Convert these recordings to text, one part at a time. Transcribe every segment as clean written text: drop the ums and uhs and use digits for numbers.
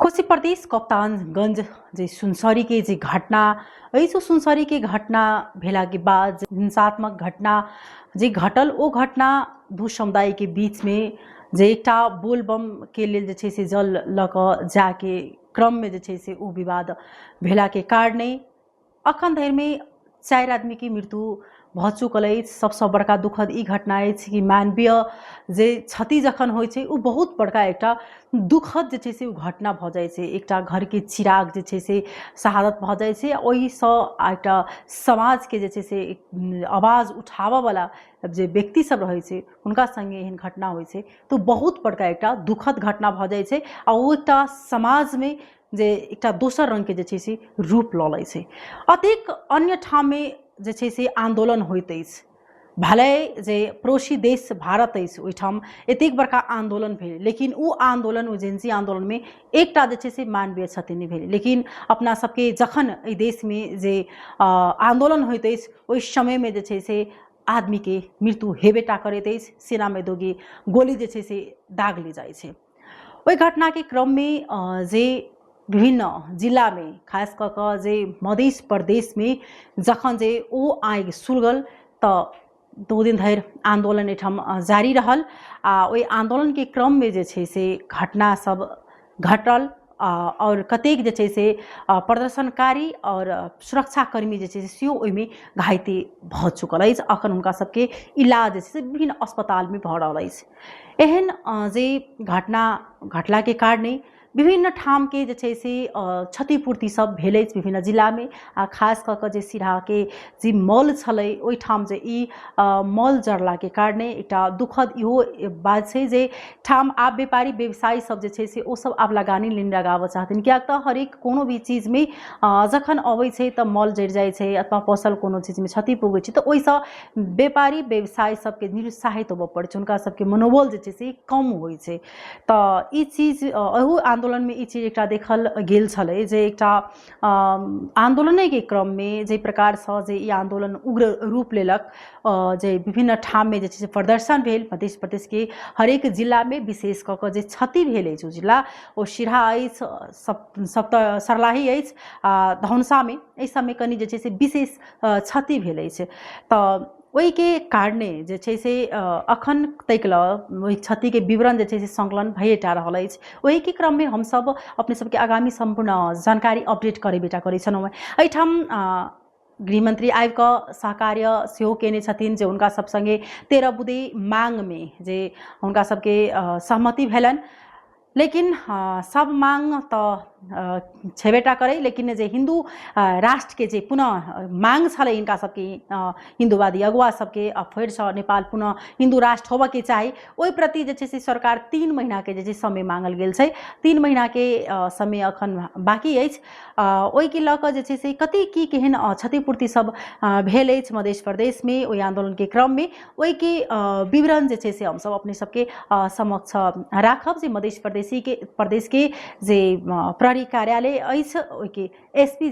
कोशी प्रदेश कप्तानगंज जे सुनसरी के जे घटना ऐसो सुनसरी के घटना भेला के बाद हिंसात्मक घटना जे घटल ओ घटना दू समुदाय के बीच में जे एकटा बोलबम के लेल जे छै से जल ल क जाके क्रम में जे छै से ओ विवाद भेला के कारणे अखन धरि में 4 आदमी की मृत्यु भ चुकल अछि। सबसे बड़का दुखद ई घटना अछि कि मानवीय जे क्षति जखन होइ छै ओ बहुत बड़का एकटा दुखद जे छै से घटना भ जाइ छै। एकटा घर के चिराग जे छै से शहादत भ जाइ छै। ओहिसँ एकटा समाज के जे छै से आवाज उठाबऽ वाला जे व्यक्ति सब रहै छै हुनका संगे एहन घटना होइ छै तो बहुत बड़का एकटा दुखद घटना भ जाइ छै आ ओ एकटा समाज में जे एकटा दोसर रंग के जे छै से रूप लऽ लै छै। अतेक अन्य ठाम में जे छै से आंदोलन होइत अछि, भले जे पड़ोसी देश भारत अछि ओहिठाम एतेक बड़का आंदोलन भेल लेकिन ओ आंदोलन ओ जेन्सी आंदोलन में एकटा जे छै से मानवीय क्षति नहीं भेल। लेकिन अपना सबके जखन एहि देश में जे आंदोलन होइत अछि ओहि समय में जे छै से आदमी के मृत्यु हेबेटा करैत अछि, सेना में दोगी गोली जे छै से दाग ले जाइ छै। ओहि घटना के क्रम में जे विभिन्न जिला में खास कऽ कऽ जे मध्य प्रदेश में जखन जे ओ आगि सुलगल तऽ 2 दिन धरि आंदोलन एठाम जारी रहल आ ओहि आंदोलन के क्रम में जे छै से घटना सब घटल और कतेक जे छै से प्रदर्शनकारी और सुरक्षाकर्मी जे छै से सेहो ओहिमे घाइते भ चुकल अछि। अखन हुनका सबके इलाज जे छै से विभिन्न अस्पताल में भऽ रहल अछि। एहन जे घटना घटला के कारणे विभिन्न ठाम के जे छै से क्षतिपूर्ति सब भेल अछि विभिन्न जिला में। खास कऽ कऽ जे सिराहा के जे मॉल छलै ओहि ठाम जे ई मॉल जड़ला के कारणे एकटा दुखद इहो बात छै जे ठाम आब व्यापारी व्यवसायी सब जे छै से ओ सब आब लगानी नहीं लगाबऽ चाहथिन, कियाक तऽ हरेक कोनो भी चीज में जखन अबै छै तऽ मॉल जड़ि जाइ छै अथवा पोसल कोनो चीज में क्षति पुगै छै तऽ ओहिसँ व्यापारी व्यवसायी सबके निरुत्साहित होबऽ पड़ै छै, हुनका सबके मनोबल जे छै से कम होइ छै। तऽ ई चीज एहू आंदोलन में ई चीज एकटा देखल गेल छलै जे एकटा आंदोलन के क्रम में जे प्रकार से जे ई आंदोलन उग्र रूप लेलक, जे विभिन्न ठाम में जे छै से प्रदर्शन भेल मध्य प्रदेश के हरेक जिला में, विशेष कऽ कऽ जे क्षति भेल अछि ओ जिला ओ सिराहा अछि, सर्लाही अछि, धनुषा में एहि सब में कनि जे छै से विशेष क्षति भेल अछि। तऽ ओहि के कारणे जे छै से अखन तक ओहि क्षति के विवरण जे छै से संकलन भइटा रहल अछि। ओहि के क्रम में हम सब अपने सबके आगामी संपूर्ण जानकारी अपडेट करे बेटा करै छलहुँ। एहिठाम गृहमंत्री आबि कऽ सहकार्य सेहो केने छथिन जे हुनका सब संगे 13 बुँदे मांग में जे हुनका सबके सहमति भेलनि, लेकिन सब मांग तो छेबेटा करे लेकिन जे हिंदू राष्ट्र के जे पुनः मांग छलै इनका सबके हिंदूवादी अगुआ सबके फेर से नेपाल पुनः हिंदू राष्ट्र होबऽ के चाही ओहि प्रति जे छै से सरकार 3 महीना के जे छै समय मांगल गेल छै। 3 महीना के समय अखन बाकी अछि। ओहि के लऽ कऽ जे छै से कते की केहन क्षतिपूर्ति सब भेल अछि मध्य प्रदेश में ओहि आंदोलन के क्रम में, ओहि के विवरण जे छै से हम सब अपने सबके समक्ष राखब। जे मध्य प्रदेश के जे प्रहरी कार्यालय अछि ओहि के एसपी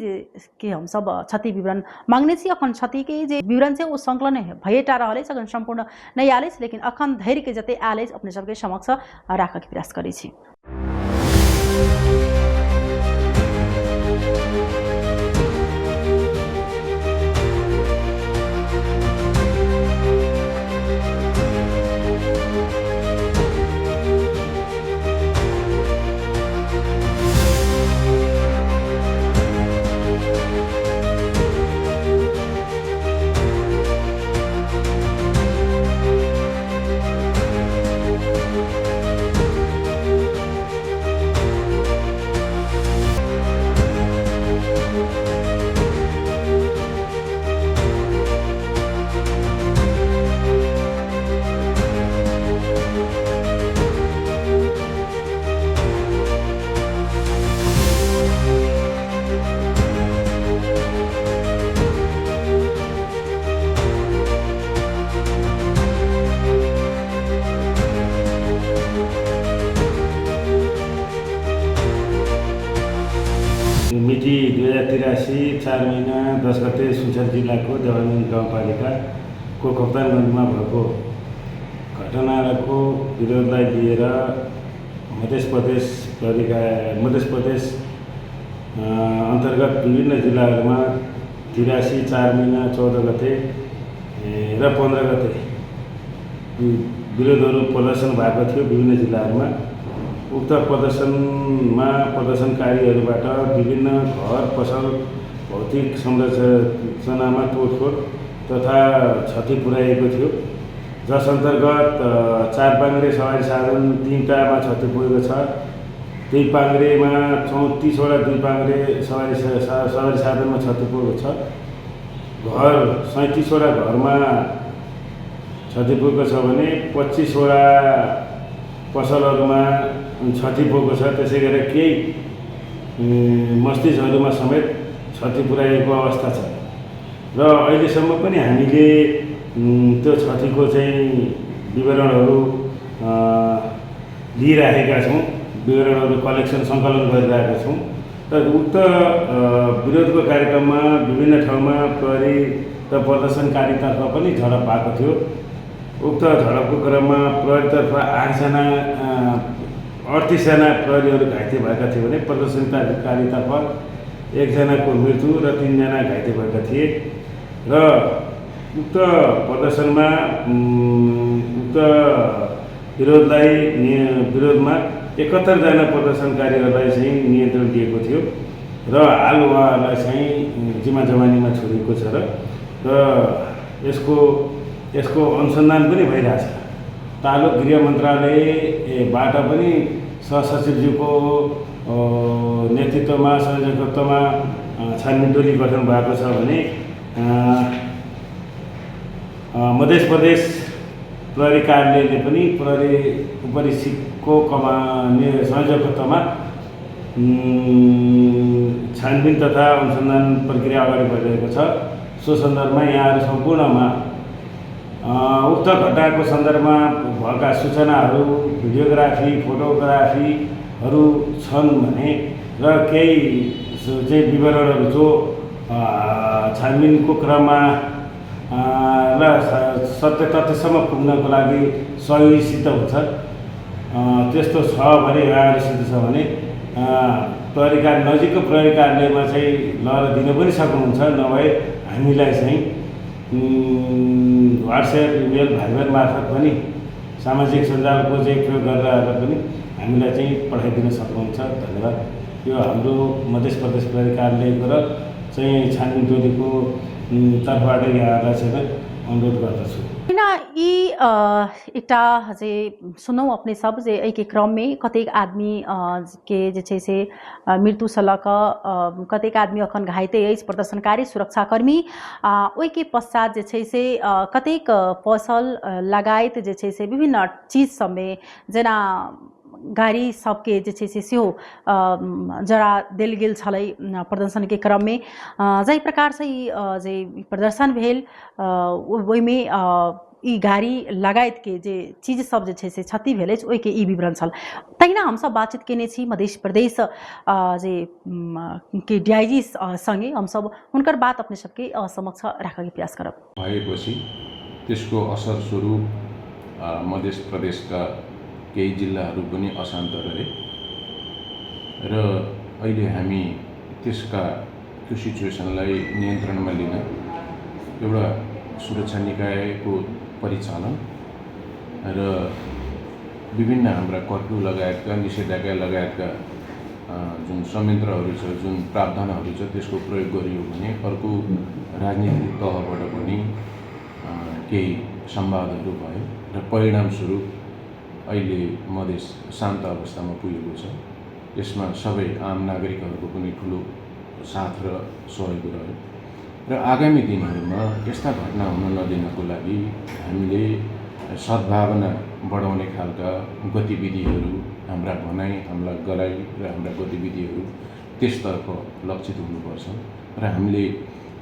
के हम सब क्षति विवरण मांगने छी। अखन क्षति के जे विवरण छै ओ संकलन भइटा रहल अछि, अखन संपूर्ण नहीं आयल अछि, लेकिन अखन धैर्य के जते आयल अछि अपने सबके समक्ष राखऽ के प्रयास करै छी। मिति 2083 4 महिना 10 गते सुनसरी जिल्लाको देवानगञ्ज गाउँपालिकाको कप्तानगञ्जमा भएको घटनाको विरोधलाई लिएर मध्य प्रदेश प्रहरीका मध्य प्रदेश अन्तर्गत विभिन्न जिल्लाहरूमा 83 4 महिना 14 गते र 15 गते विरोधहरू प्रदर्शन भएको थियो विभिन्न जिल्लाहरूमा। उक्त प्रदर्शनमा प्रदर्शनकारीहरूबाट विभिन्न घर पसल भौतिक संरचनामा तोडफोड तथा क्षति पुर्याएको थियो, जस अन्तर्गत 4 पाङ्ग्रे सवारी साधन 3टामा क्षति पुगेको छ। त्यही पाङ्ग्रेमा 34वटा 2 पाङ्ग्रे सवारी साधनमा क्षति पुगेको छ। घर 37वटा घरमा क्षति पुगेको छ भने 25वटा पसलहरूमा क्षति पुगेको छ। त्यसै गरेर केही मस्जिदहरूमा समेत क्षति पुर्याएको अवस्था छ र अहिलेसम्म पनि हामीले त्यो क्षतिको चाहिँ विवरणहरू लिइराखेका छौँ, विवरणहरू कलेक्सन सङ्कलन गरिरहेका छौँ। र उक्त विरोधको कार्यक्रममा विभिन्न ठाउँमा प्रहरी र प्रदर्शनकारीतर्फ पनि झडप भएको थियो। उक्त झडपको क्रममा प्रहरीतर्फ 38 जना प्रहरीहरू घाइते भएका थिए भने प्रदर्शनकारीतर्फ 1 जनाको मृत्यु र 3 जना घाइते भएका थिए। र उक्त प्रदर्शनमा उक्त विरोधमा 71 जना प्रदर्शनकारीहरूलाई चाहिँ नियन्त्रण दिएको थियो र हाल उहाँहरूलाई चाहिँ जिम्मा जमानीमा छोडिएको छ र यसको अनुसन्धान पनि भइरहेछ। तालुक गृह मन्त्रालयबाट पनि सहसचिवज्यूको नेतृत्वमा संयोजकत्वमा छानबिन टोली गठन भएको छ भने मध्य प्रदेश प्रहरी कार्यालयले पनि प्रहरी उपरीक्षकको संयोजकत्वमा छानबिन तथा अनुसन्धान प्रक्रिया अगाडि बढिरहेको छ। सो सन्दर्भमा यहाँहरू सम्पूर्णमा उक्त घटनाको सन्दर्भमा भएका सूचनाहरू, भिडियोग्राफी, फोटोग्राफीहरू छन् भने र केही चाहिँ विवरणहरू जो छानबिनको क्रममा र सत्य तथ्यसम्म पुग्नको लागि सहयोगी सिद्ध हुन्छ, त्यस्तो छ भने यहाँहरूसित छ भने नजिकको प्रहरी कार्यालयमा चाहिँ लगेर दिन पनि सक्नुहुन्छ। नभए हामीलाई चाहिँ व्हाट्सएप, इमेल, भाइबर मार्फत पनि सामाजिक सञ्जालको चाहिँ प्रयोग गरेर पनि हामीलाई चाहिँ पठाइदिन सक्नुहुन्छ। धन्यवाद। यो हाम्रो मध्य प्रदेश प्रहरी कार्यालयको र चाहिँ छानबिन टोलीको तर्फबाट यहाँहरूलाई चाहिँ अनुरोध गर्दछु। यी एकटा जे सुनौ अपने सब जे एहि के क्रम में कतेक आदमी के जे छै से मृत्यु से लऽ कऽ कतेक आदमी अखन घाइते अछि, प्रदर्शनकारी सुरक्षाकर्मी ओहि के पश्चात जे छै से कतेक फसल लगायत जे छै से विभिन्न चीज सब में जेना गाड़ी सबके जे छै से सेहो जरा देल गेल छलै प्रदर्शन के क्रम में। जाहि प्रकार से जे प्रदर्शन भेल ओहिमे ई गाड़ी लगायत के जे चीज सब जे छै से क्षति भेल अछि ओहि के ई विवरण छल। तहिना हमसब बातचीत केने छी मध्य प्रदेश जे के डीआईजी संगे हमसब हुनकर बात अपने सबके समक्ष राखके प्रयास करब। भएपछि त्यसको असर स्वरूप मध्य प्रदेशका केही जिल्लाहरू पनि अशान्त रहे र अहिले हामी त्यसका त्यो सिचुएसनलाई नियन्त्रणमा लिन एउटा सुरक्षा निकायको परिचालन र विभिन्न हाम्रा कर्फ्यू लगायतका निषेधाज्ञा लगायतका जुन संयन्त्रहरू छ, जुन प्रावधानहरू छ त्यसको प्रयोग गरियो भने अर्को राजनीतिक तहबाट पनि केही संवादहरू भयो र परिणामस्वरूप अहिले मधेस शान्त अवस्थामा पुगेको छ। यसमा सबै आम नागरिकहरूको पनि ठुलो साथ र सहयोग रह्यो र आगामी दिनहरूमा यस्ता घटना हुन नदिनको लागि हामीले सद्भावना बढाउने खालका गतिविधिहरू, हाम्रा भनाइ, हाम्रा गराइ र हाम्रा गतिविधिहरू त्यसतर्फ लक्षित हुनुपर्छ र हामीले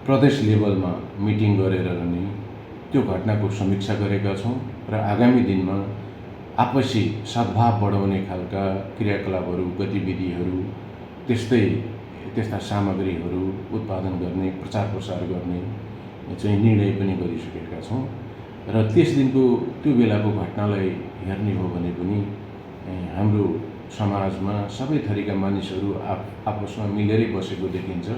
प्रदेश लेभलमा मिटिङ गरेर नै त्यो घटनाको समीक्षा गरेका छौँ र आगामी दिनमा आपसी सद्भाव बढाउने खालका क्रियाकलापहरू, गतिविधिहरू, त्यस्ता सामग्रीहरू उत्पादन गर्ने, प्रचार प्रसार गर्ने चाहिँ निर्णय पनि गरिसकेका छौँ र त्यस दिनको त्यो बेलाको घटनालाई हेर्ने हो भने पनि हाम्रो समाजमा सबै थरीका मानिसहरू आपसमा मिलेरै बसेको देखिन्छ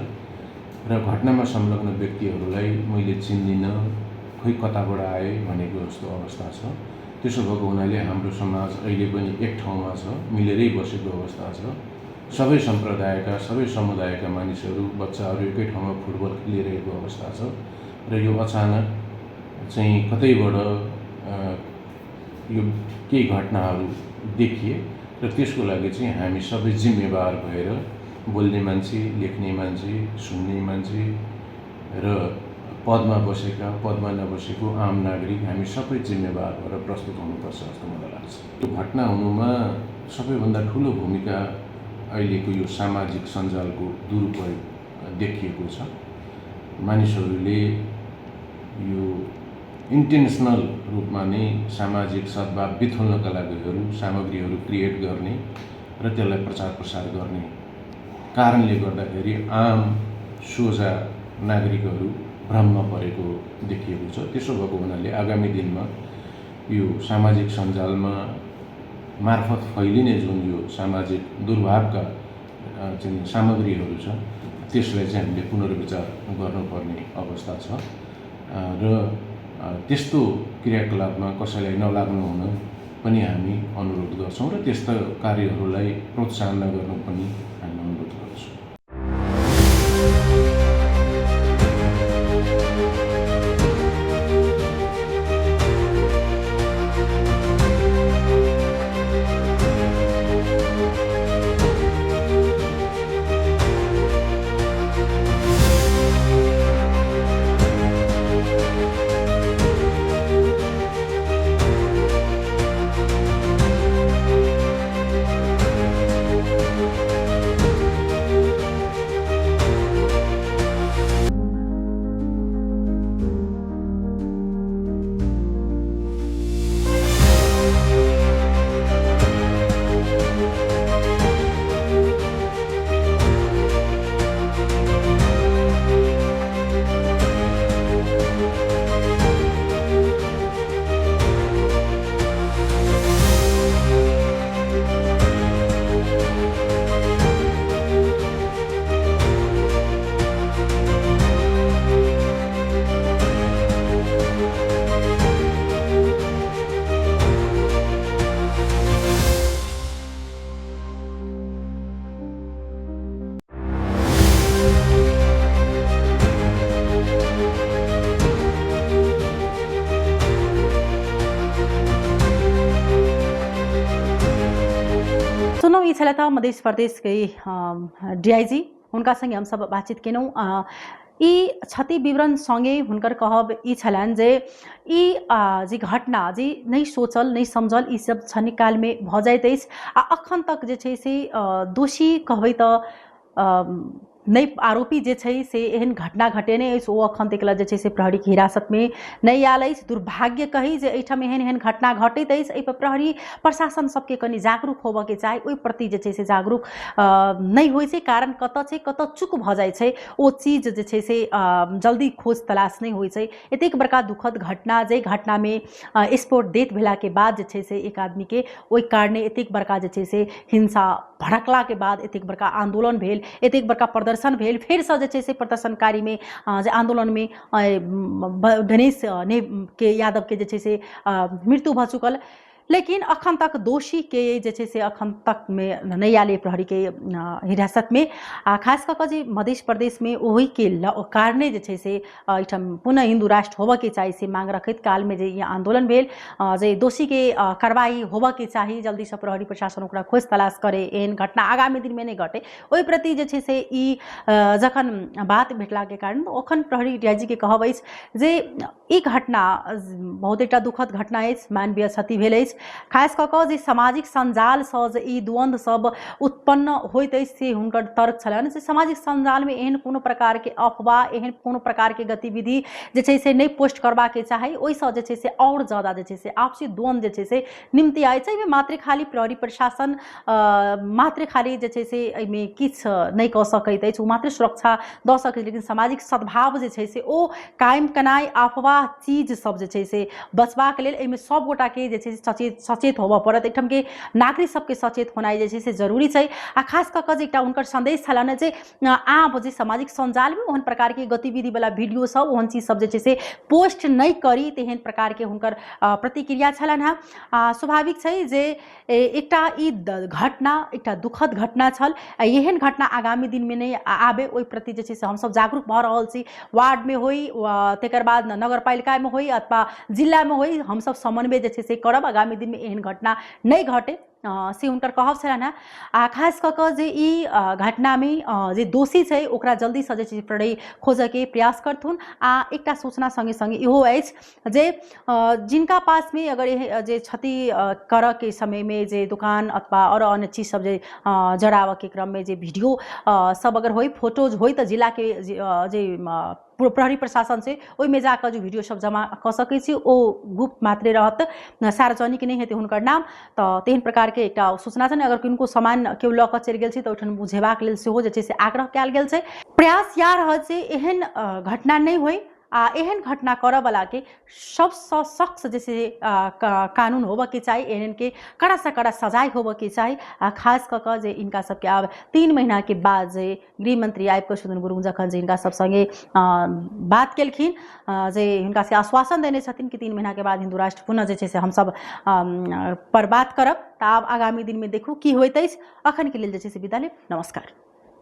र घटनामा संलग्न व्यक्तिहरूलाई मैले चिन्दिनँ, खोइ कताबाट आए भनेको जस्तो अवस्था छ। त्यसो भएको हुनाले हाम्रो समाज अहिले पनि एक ठाउँमा छ, मिलेरै बसेको अवस्था छ। सबै सम्प्रदायका, सबै समुदायका मानिसहरू, बच्चाहरू एकै ठाउँमा फुटबल खेलिरहेको अवस्था छ र यो अचानक चाहिँ कतैबाट यो केही घटनाहरू देखिए र त्यसको लागि चाहिँ हामी सबै जिम्मेवार भएर बोल्ने मान्छे, लेख्ने मान्छे, सुन्ने मान्छे र पदमा बसेका, पदमा नबसेको आम नागरिक हामी सबै जिम्मेवार भएर प्रस्तुत हुनुपर्छ जस्तो मलाई लाग्छ। यो घटना हुनुमा सबैभन्दा ठुलो भूमिका अहिलेको यो सामाजिक सञ्जालको दुरुपयोग देखिएको छ। मानिसहरूले यो इन्टेन्सनल रूपमा नै सामाजिक सद्भाव बिथोल्नका लागि सामग्रीहरू क्रिएट गर्ने र त्यसलाई प्रचार प्रसार गर्ने कारणले गर्दाखेरि आम सोझा नागरिकहरू भ्रममा परेको देखिएको छ। त्यसो भएको हुनाले आगामी दिनमा यो सामाजिक सञ्जालमा मार्फत फैलिने जुन यो सामाजिक दुर्भावका चाहिँ सामग्रीहरू छ त्यसलाई चाहिँ हामीले पुनर्विचार गर्नुपर्ने अवस्था छ र त्यस्तो क्रियाकलापमा कसैलाई नलाग्नु हुन पनि हामी अनुरोध गर्छौँ र त्यस्ता कार्यहरूलाई प्रोत्साहन नगर्नु पनि हामी अनुरोध गर्छौँ। सुनौँ यी छलै त मध्य प्रदेशकै डीआईजी हुनका सँगै हम सब बातचीत केनौँ। यी क्षति विवरण सँगै हुनकर कहब ई छलनि जे ई जे घटना जे नहीं सोचल नहीं समझल ई सब क्षणिक काल में भ जाइत अछि आ अखन तक जे छै से दोषी कहबै त नहीं आरोपी जे छै से एहन घटना घटेने अछि ओ अखन तक जे छै से प्रहरी के हिरासत में नहीं आयल अछि। दुर्भाग्य कही जे एहिठाम एहन एहन घटना घटैत अछि, एहि पर प्रहरी प्रशासन सबके कनि जागरूक होबऽ के चाही, ओहि प्रति जे छै से जागरूक नहीं होइ छै। कारण कतऽ छै कतऽ चूक भ जाइ छै ओ चीज जे छै से जल्दी खोज तलाश नहीं होइ छै। एतेक बड़का दुखद घटना जे घटना में स्फोट डेथ भेला के बाद जे छै से एक आदमी के ओहि कारणे एतेक बड़का जे छै से हिंसा भड़कला के बाद एतेक बड़का आंदोलन भेल, एतेक बड़का प्रदर्शन भेल, फिर से जे छै से प्रदर्शनकारी में जे आंदोलन में गणेश के यादव के जे छै से मृत्यु भ चुकल। लेकिन अखन तक दोषी के जे छै से अखन तक में नहीं आले प्रहरी के हिरासत में। खास कऽ जे मध्य प्रदेश में ओही के कारणे जे छै से एहिठाम पुनः हिंदू राष्ट्र होबऽ के चाही से मांग रखैत काल में जे ये आंदोलन भेल जे दोषी के कार्रवाई होबऽ के चाही, जल्दी से प्रहरी प्रशासन ओकरा खोज तलाश करे, एहन घटना आगामी दिन में नहीं घटे ओहि प्रति जे छै से ई जखन बात भेटला के कारण ओखन प्रहरी डीआईजी के कहब अछि जे ई घटना बहुत एकटा दुखद घटना अछि, मानवीय क्षति भेल अछि। खास कऽ जे सामाजिक संजाल से जे ई द्वंद्व सब उत्पन्न होइत अछि से हुनकर तर्क छलनि जे सामाजिक संजाल में एहन कोनो प्रकार के अफवाह, एहन कोनो प्रकार के गतिविधि जे छै से नहीं पोस्ट करबा के चाही, ओहिसँ जे छै से और ज्यादा जे छै से आपसी द्वंद्व जे छै से निम्ति आइ छै। मात्र खाली प्रहरी प्रशासन मात्र खाली जे छै से एहिमे किछु नहीं कऽ सकैत अछि, ओ मात्र सुरक्षा दऽ सकैत, लेकिन सामाजिक सद्भाव जे छै से ओ कायम केनाइ, अफवाह चीज सब जे छै से बचबाक लेल एहिमे सब गोटा के जे छै से सचेत होबऽ पड़त, एकठाम के नागरिक सबके सचेत होनाइ जे छै से जरूरी छै। आ खास कऽ कऽ जे एकटा हुनकर संदेश छलनि जे आब जे सामाजिक सञ्जालमे ओहन प्रकारके गतिविधिवला वीडियो सब ओहन चीज सब जे छै से पोस्ट नहि करी, तेहन प्रकारके हुनकर प्रतिक्रिया छलनि हेँ। स्वाभाविक छै जे एकटा ई घटना एकटा दुखद घटना छल, एहन घटना आगामी दिनमे नहि आबे ओहि प्रति जे छै से हमसब जागरूक भऽ रहल छी। वार्डमे होइ, तकर बाद नगरपालिकामे होइ अथवा जिलामे होइ, हमसब समन्वय जे छै से करब, आगामी दिनमे एहन घटना नहि घटे से हुनकर कहब छलनि हेँ। आ खास कऽ कऽ जे ई घटनामे जे दोषी छै ओकरा जल्दीसँ जे छै से खोजैके प्रयास करथुन। आ एकटा सूचना सङ्गे सङ्गे इहो अछि जे जिनका पासमे अगर जे क्षति करऽके समयमे जे दुकान अथवा आओर अन्य चीज सब जे जराबऽके क्रममे जे वीडियो सब अगर होइ, फोटोज होइ, तऽ जिलाके जे प्रहरी प्रशासन से ओहिमे जाकऽ जो वीडियो सब जमा कऽ सकै छी, ओ गुप्त मात्रे रहत, सार्वजनिक नहि हेतै हुनकर नाम। तऽ तेहन प्रकारके एकटा सूचना छै। अगर किनको सामान केओ लऽ कऽ चलि गेल छै तऽ ओहिठाम बुझेबाक लेल सेहो जे छै से आग्रह कयल गेल छै। प्रयास इएह रहत जे एहन घटना नहि होइ, आ एहन घटना करऽवलाके सबसँ सख्त जे छै कानून होबऽके चाही, एहनके कड़ासँ कड़ा सजाइ होबऽके चाही। आ खास कऽ कऽ जे हिनका सबके आब 3 महीनाके बाद जे गृहमन्त्री आबि कऽ सुदन गुरुङ जखन जे हिनका सब सङ्गे बात केलखिन, जे हिनका से आश्वासन देने छथिन कि 3 महीनाके बाद हिन्दू राष्ट्र पुनः जे छै से हमसब पर बात करब। तऽ आब आगामी दिनमे देखू की होइत अछि। अखनके लेल जे छै से विदा लेब। नमस्कार।